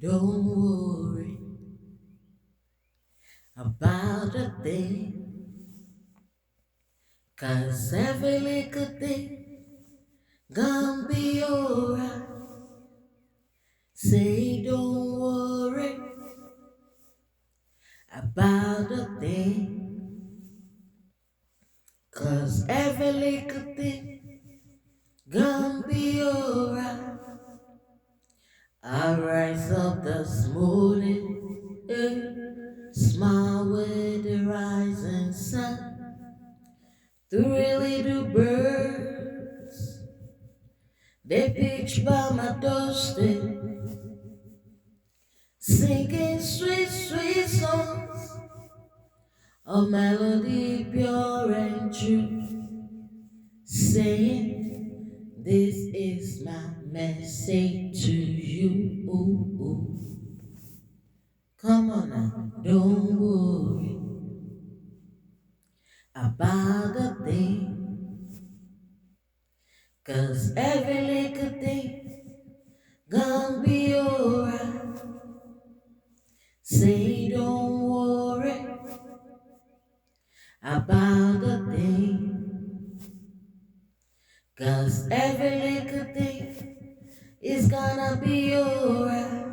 Don't worry about a thing, 'cause every little thing gonna be alright. Say don't worry about a thing, 'cause every little thing gonna be alright. I rise up this morning, smile with the rising sun. Three little birds, they pitch by my doorstep, singing sweet, sweet songs, a melody pure and true, saying, this is my message to you. Ooh, ooh. Come on now, don't worry about a thing, 'cause every little thing gonna be alright. Say don't worry about a thing, 'cause every little thing is gonna be alright.